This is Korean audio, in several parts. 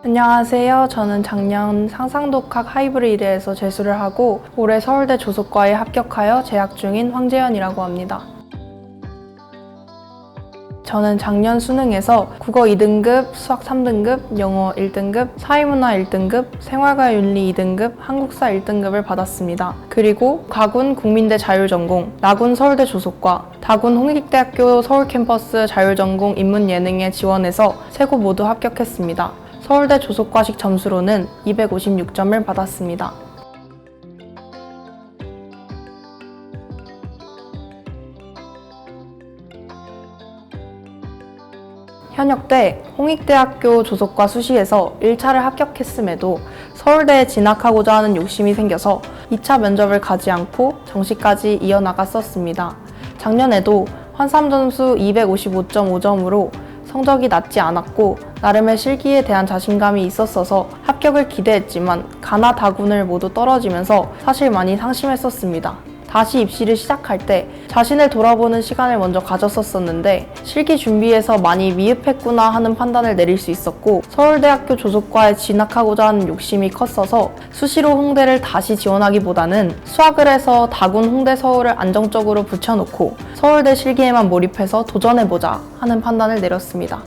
안녕하세요. 저는 작년 상상독학 하이브리드에서 재수를 하고 올해 서울대 조속과에 합격하여 재학 중인 황재현이라고 합니다. 저는 작년 수능에서 국어 2등급, 수학 3등급, 영어 1등급, 사회문화 1등급, 생활과 윤리 2등급, 한국사 1등급을 받았습니다. 그리고 가군 국민대 자율전공, 나군 서울대 조속과, 다군 홍익대학교 서울캠퍼스 자율전공 인문예능에 지원해서 3곳 모두 합격했습니다. 서울대 조속과식 점수로는 256점을 받았습니다. 현역 때 홍익대학교 조속과 수시에서 1차를 합격했음에도 서울대에 진학하고자 하는 욕심이 생겨서 2차 면접을 가지 않고 정시까지 이어나갔었습니다. 작년에도 환삼 점수 255.5점으로 성적이 낮지 않았고 나름의 실기에 대한 자신감이 있었어서 합격을 기대했지만 가나 다군을 모두 떨어지면서 사실 많이 상심했었습니다. 다시 입시를 시작할 때 자신을 돌아보는 시간을 먼저 가졌었는데 실기 준비에서 많이 미흡했구나 하는 판단을 내릴 수 있었고 서울대학교 조속과에 진학하고자 하는 욕심이 컸어서 수시로 홍대를 다시 지원하기보다는 수학을 해서 다군 홍대 서울을 안정적으로 붙여놓고 서울대 실기에만 몰입해서 도전해보자 하는 판단을 내렸습니다.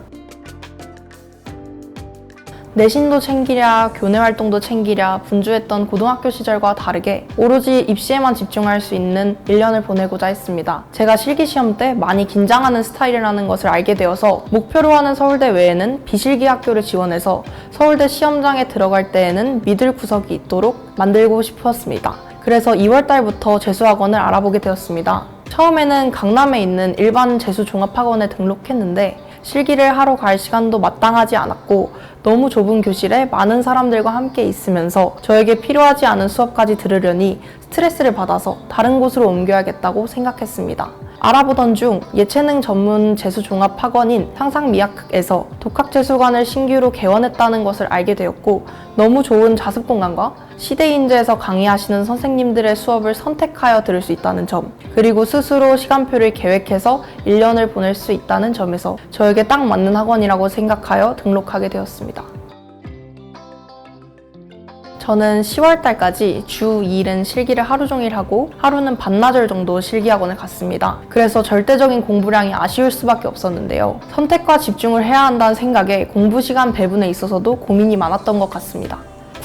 내신도 챙기랴, 교내 활동도 챙기랴 분주했던 고등학교 시절과 다르게 오로지 입시에만 집중할 수 있는 1년을 보내고자 했습니다. 제가 실기시험 때 많이 긴장하는 스타일이라는 것을 알게 되어서 목표로 하는 서울대 외에는 비실기 학교를 지원해서 서울대 시험장에 들어갈 때에는 믿을 구석이 있도록 만들고 싶었습니다. 그래서 2월달부터 재수학원을 알아보게 되었습니다. 처음에는 강남에 있는 일반 재수종합학원에 등록했는데 실기를 하러 갈 시간도 마땅하지 않았고 너무 좁은 교실에 많은 사람들과 함께 있으면서 저에게 필요하지 않은 수업까지 들으려니 스트레스를 받아서 다른 곳으로 옮겨야겠다고 생각했습니다. 알아보던 중 예체능 전문 재수종합학원인 상상미학에서 독학재수관을 신규로 개원했다는 것을 알게 되었고 너무 좋은 자습공간과 시대인재에서 강의하시는 선생님들의 수업을 선택하여 들을 수 있다는 점, 그리고 스스로 시간표를 계획해서 1년을 보낼 수 있다는 점에서 저에게 딱 맞는 학원이라고 생각하여 등록하게 되었습니다. 저는 10월달까지 주 2일은 실기를 하루 종일 하고 하루는 반나절 정도 실기학원을 갔습니다. 그래서 절대적인 공부량이 아쉬울 수밖에 없었는데요. 선택과 집중을 해야 한다는 생각에 공부 시간 배분에 있어서도 고민이 많았던 것 같습니다.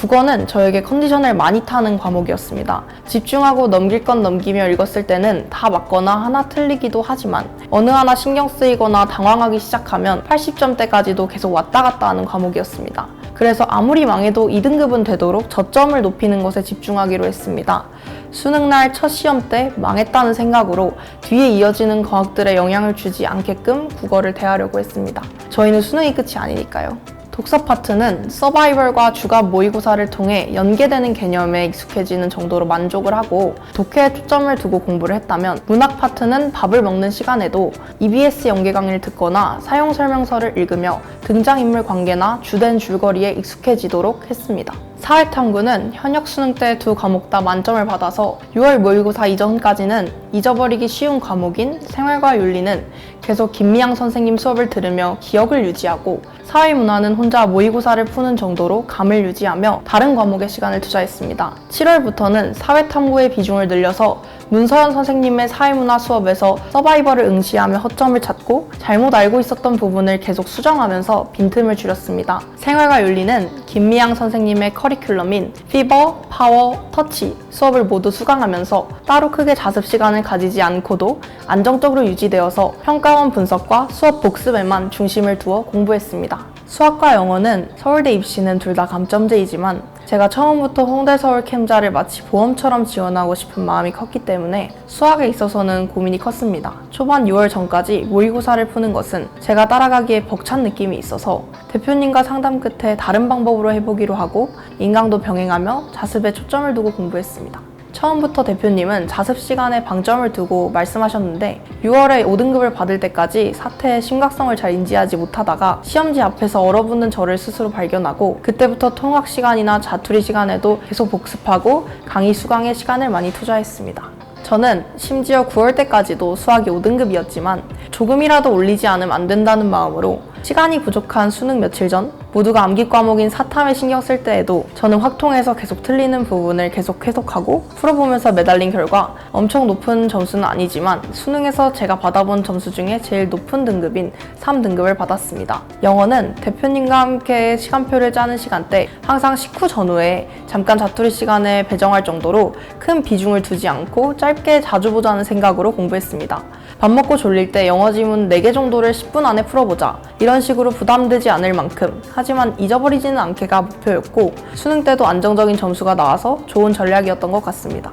국어는 저에게 컨디션을 많이 타는 과목이었습니다. 집중하고 넘길 건 넘기며 읽었을 때는 다 맞거나 하나 틀리기도 하지만 어느 하나 신경 쓰이거나 당황하기 시작하면 80점대까지도 계속 왔다 갔다 하는 과목이었습니다. 그래서 아무리 망해도 2등급은 되도록 저점을 높이는 것에 집중하기로 했습니다. 수능날 첫 시험 때 망했다는 생각으로 뒤에 이어지는 과목들에 영향을 주지 않게끔 국어를 대하려고 했습니다. 저희는 수능이 끝이 아니니까요. 독서 파트는 서바이벌과 주간 모의고사를 통해 연계되는 개념에 익숙해지는 정도로 만족을 하고 독해에 초점을 두고 공부를 했다면 문학 파트는 밥을 먹는 시간에도 EBS 연계 강의를 듣거나 사용 설명서를 읽으며 등장인물 관계나 주된 줄거리에 익숙해지도록 했습니다. 사회탐구는 현역 수능 때 2과목 다 만점을 받아서 6월 모의고사 이전까지는 잊어버리기 쉬운 과목인 생활과 윤리는 계속 김미양 선생님 수업을 들으며 기억을 유지하고 사회문화는 혼자 모의고사를 푸는 정도로 감을 유지하며 다른 과목에 시간을 투자했습니다. 7월부터는 사회탐구의 비중을 늘려서 문서연 선생님의 사회문화 수업에서 서바이벌을 응시하며 허점을 찾고 잘못 알고 있었던 부분을 계속 수정하면서 빈틈을 줄였습니다. 생활과 윤리는 김미양 선생님의 커리큘럼인 피버, 파워, 터치 수업을 모두 수강하면서 따로 크게 자습 시간을 가지지 않고도 안정적으로 유지되어서 평가원 분석과 수업 복습에만 중심을 두어 공부했습니다. 수학과 영어는 서울대 입시는 둘 다 감점제이지만 제가 처음부터 홍대 서울 캠자를 마치 보험처럼 지원하고 싶은 마음이 컸기 때문에 수학에 있어서는 고민이 컸습니다. 초반 6월 전까지 모의고사를 푸는 것은 제가 따라가기에 벅찬 느낌이 있어서 대표님과 상담 끝에 다른 방법으로 해보기로 하고 인강도 병행하며 자습에 초점을 두고 공부했습니다. 처음부터 대표님은 자습 시간에 방점을 두고 말씀하셨는데 6월에 5등급을 받을 때까지 사태의 심각성을 잘 인지하지 못하다가 시험지 앞에서 얼어붙는 저를 스스로 발견하고 그때부터 통학 시간이나 자투리 시간에도 계속 복습하고 강의 수강에 시간을 많이 투자했습니다. 저는 심지어 9월 때까지도 수학이 5등급이었지만 조금이라도 올리지 않으면 안 된다는 마음으로 시간이 부족한 수능 며칠 전 모두가 암기 과목인 사탐에 신경 쓸 때에도 저는 확통에서 계속 틀리는 부분을 계속 해석하고 풀어보면서 매달린 결과 엄청 높은 점수는 아니지만 수능에서 제가 받아본 점수 중에 제일 높은 등급인 3등급을 받았습니다. 영어는 대표님과 함께 시간표를 짜는 시간대 항상 식후 전후에 잠깐 자투리 시간에 배정할 정도로 큰 비중을 두지 않고 짧게 자주 보자는 생각으로 공부했습니다. 밥 먹고 졸릴 때 영어 지문 4개 정도를 10분 안에 풀어보자. 이런 식으로 부담되지 않을 만큼 하지만 잊어버리지는 않게가 목표였고 수능 때도 안정적인 점수가 나와서 좋은 전략이었던 것 같습니다.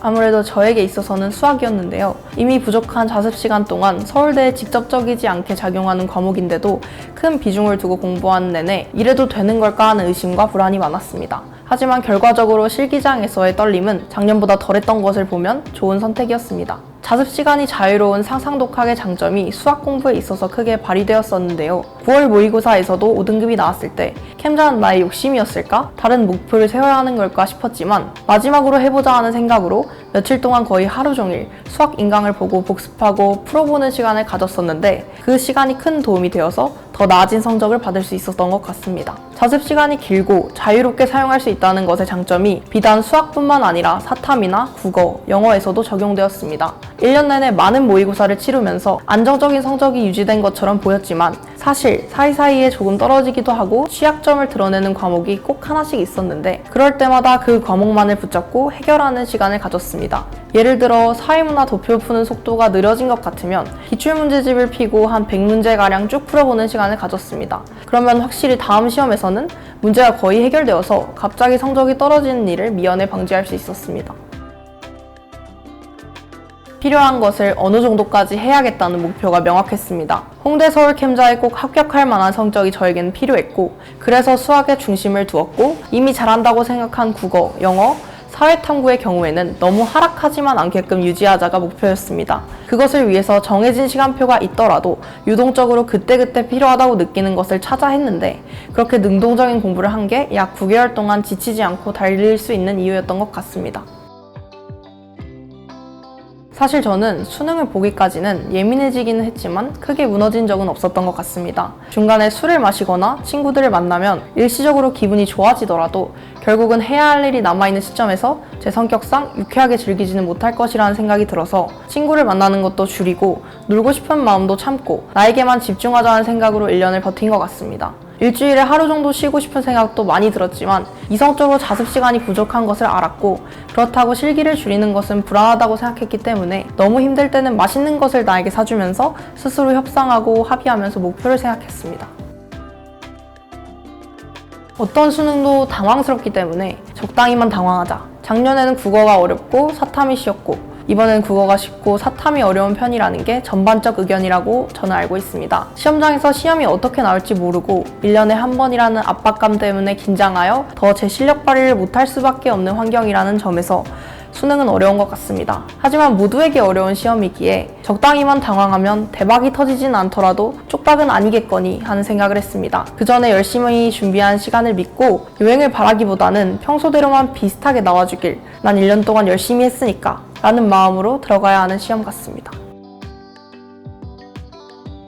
아무래도 저에게 있어서는 수학이었는데요. 이미 부족한 자습 시간 동안 서울대에 직접적이지 않게 작용하는 과목인데도 큰 비중을 두고 공부하는 내내 이래도 되는 걸까 하는 의심과 불안이 많았습니다. 하지만 결과적으로 실기장에서의 떨림은 작년보다 덜했던 것을 보면 좋은 선택이었습니다. 자습 시간이 자유로운 상상 독학의 장점이 수학 공부에 있어서 크게 발휘되었었는데요. 9월 모의고사에서도 5등급이 나왔을 때 캠자는 나의 욕심이었을까? 다른 목표를 세워야 하는 걸까 싶었지만 마지막으로 해보자 하는 생각으로 며칠 동안 거의 하루 종일 수학 인강을 보고 복습하고 풀어보는 시간을 가졌었는데 그 시간이 큰 도움이 되어서 더 나아진 성적을 받을 수 있었던 것 같습니다. 자습 시간이 길고 자유롭게 사용할 수 있다는 것의 장점이 비단 수학뿐만 아니라 사탐이나 국어, 영어에서도 적용되었습니다. 1년 내내 많은 모의고사를 치르면서 안정적인 성적이 유지된 것처럼 보였지만 사실 사이사이에 조금 떨어지기도 하고 취약점을 드러내는 과목이 꼭 하나씩 있었는데 그럴 때마다 그 과목만을 붙잡고 해결하는 시간을 가졌습니다. 예를 들어 사회문화 도표 푸는 속도가 느려진 것 같으면 기출문제집을 펴고 한 100문제가량 쭉 풀어보는 시간을 가졌습니다. 그러면 확실히 다음 시험에서는 문제가 거의 해결되어서 갑자기 성적이 떨어지는 일을 미연에 방지할 수 있었습니다. 필요한 것을 어느 정도까지 해야겠다는 목표가 명확했습니다. 홍대 서울 캠자에 꼭 합격할 만한 성적이 저에게는 필요했고 그래서 수학에 중심을 두었고 이미 잘한다고 생각한 국어, 영어, 사회탐구의 경우에는 너무 하락하지만 않게끔 유지하자가 목표였습니다. 그것을 위해서 정해진 시간표가 있더라도 유동적으로 그때그때 필요하다고 느끼는 것을 찾아 했는데 그렇게 능동적인 공부를 한 게 약 9개월 동안 지치지 않고 달릴 수 있는 이유였던 것 같습니다. 사실 저는 수능을 보기까지는 예민해지기는 했지만 크게 무너진 적은 없었던 것 같습니다. 중간에 술을 마시거나 친구들을 만나면 일시적으로 기분이 좋아지더라도 결국은 해야 할 일이 남아있는 시점에서 제 성격상 유쾌하게 즐기지는 못할 것이라는 생각이 들어서 친구를 만나는 것도 줄이고 놀고 싶은 마음도 참고 나에게만 집중하자는 생각으로 1년을 버틴 것 같습니다. 일주일에 하루 정도 쉬고 싶은 생각도 많이 들었지만 이성적으로 자습 시간이 부족한 것을 알았고 그렇다고 실기를 줄이는 것은 불안하다고 생각했기 때문에 너무 힘들 때는 맛있는 것을 나에게 사주면서 스스로 협상하고 합의하면서 목표를 생각했습니다. 어떤 수능도 당황스럽기 때문에 적당히만 당황하자. 작년에는 국어가 어렵고 사탐이 쉬웠고 이번엔 국어가 쉽고 사탐이 어려운 편이라는 게 전반적 의견이라고 저는 알고 있습니다. 시험장에서 시험이 어떻게 나올지 모르고 1년에 한 번이라는 압박감 때문에 긴장하여 더 제 실력 발휘를 못할 수밖에 없는 환경이라는 점에서 수능은 어려운 것 같습니다. 하지만 모두에게 어려운 시험이기에 적당히만 당황하면 대박이 터지진 않더라도 쪽박은 아니겠거니 하는 생각을 했습니다. 그 전에 열심히 준비한 시간을 믿고 요행을 바라기보다는 평소대로만 비슷하게 나와주길 난 1년 동안 열심히 했으니까 라는 마음으로 들어가야 하는 시험 같습니다.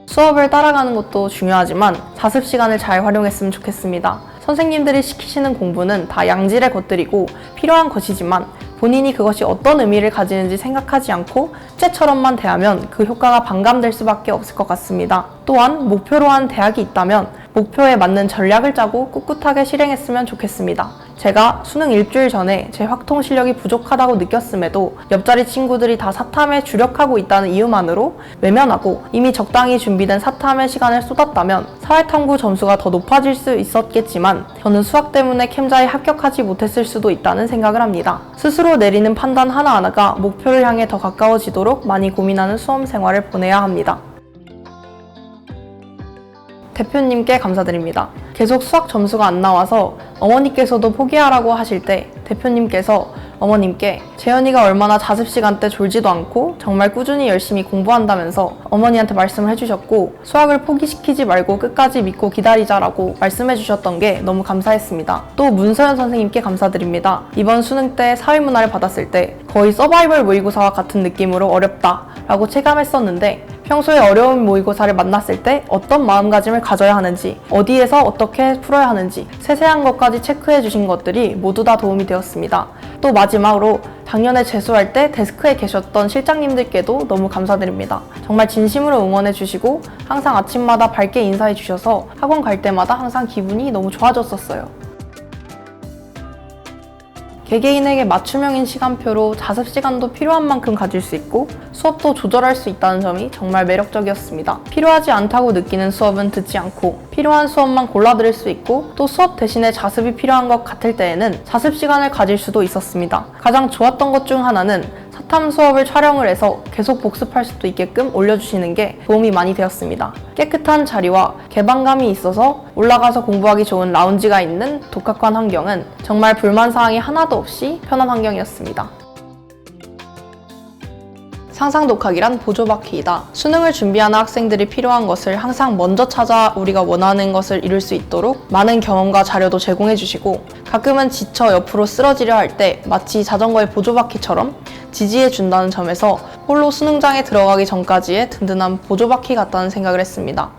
수업을 따라가는 것도 중요하지만 자습 시간을 잘 활용했으면 좋겠습니다. 선생님들이 시키시는 공부는 다 양질의 것들이고 필요한 것이지만 본인이 그것이 어떤 의미를 가지는지 생각하지 않고 숙제처럼만 대하면 그 효과가 반감될 수밖에 없을 것 같습니다. 또한 목표로 한 대학이 있다면 목표에 맞는 전략을 짜고 꿋꿋하게 실행했으면 좋겠습니다. 제가 수능 일주일 전에 제 확통 실력이 부족하다고 느꼈음에도 옆자리 친구들이 다 사탐에 주력하고 있다는 이유만으로 외면하고 이미 적당히 준비된 사탐의 시간을 쏟았다면 사회탐구 점수가 더 높아질 수 있었겠지만 저는 수학 때문에 캠자에 합격하지 못했을 수도 있다는 생각을 합니다. 스스로 내리는 판단 하나하나가 목표를 향해 더 가까워지도록 많이 고민하는 수험 생활을 보내야 합니다. 대표님께 감사드립니다. 계속 수학 점수가 안 나와서 어머니께서도 포기하라고 하실 때 대표님께서 어머님께 재현이가 얼마나 자습 시간 때 졸지도 않고 정말 꾸준히 열심히 공부한다면서 어머니한테 말씀을 해주셨고 수학을 포기시키지 말고 끝까지 믿고 기다리자라고 말씀해주셨던 게 너무 감사했습니다. 또 문서연 선생님께 감사드립니다. 이번 수능 때 사회문화를 받았을 때 거의 서바이벌 모의고사와 같은 느낌으로 어렵다라고 체감했었는데 평소에 어려운 모의고사를 만났을 때 어떤 마음가짐을 가져야 하는지, 어디에서 어떻게 풀어야 하는지 세세한 것까지 체크해 주신 것들이 모두 다 도움이 되었습니다. 또 마지막으로 작년에 재수할 때 데스크에 계셨던 실장님들께도 너무 감사드립니다. 정말 진심으로 응원해 주시고 항상 아침마다 밝게 인사해 주셔서 학원 갈 때마다 항상 기분이 너무 좋아졌었어요. 개개인에게 맞춤형인 시간표로 자습 시간도 필요한 만큼 가질 수 있고 수업도 조절할 수 있다는 점이 정말 매력적이었습니다. 필요하지 않다고 느끼는 수업은 듣지 않고 필요한 수업만 골라 들을 수 있고 또 수업 대신에 자습이 필요한 것 같을 때에는 자습 시간을 가질 수도 있었습니다. 가장 좋았던 것 중 하나는 사탐 수업을 촬영을 해서 계속 복습할 수도 있게끔 올려주시는 게 도움이 많이 되었습니다. 깨끗한 자리와 개방감이 있어서 올라가서 공부하기 좋은 라운지가 있는 독학관 환경은 정말 불만사항이 하나도 없이 편한 환경이었습니다. 상상독학이란 보조바퀴이다. 수능을 준비하는 학생들이 필요한 것을 항상 먼저 찾아 우리가 원하는 것을 이룰 수 있도록 많은 경험과 자료도 제공해 주시고 가끔은 지쳐 옆으로 쓰러지려 할 때 마치 자전거의 보조바퀴처럼 지지해 준다는 점에서 홀로 수능장에 들어가기 전까지의 든든한 보조바퀴 같다는 생각을 했습니다.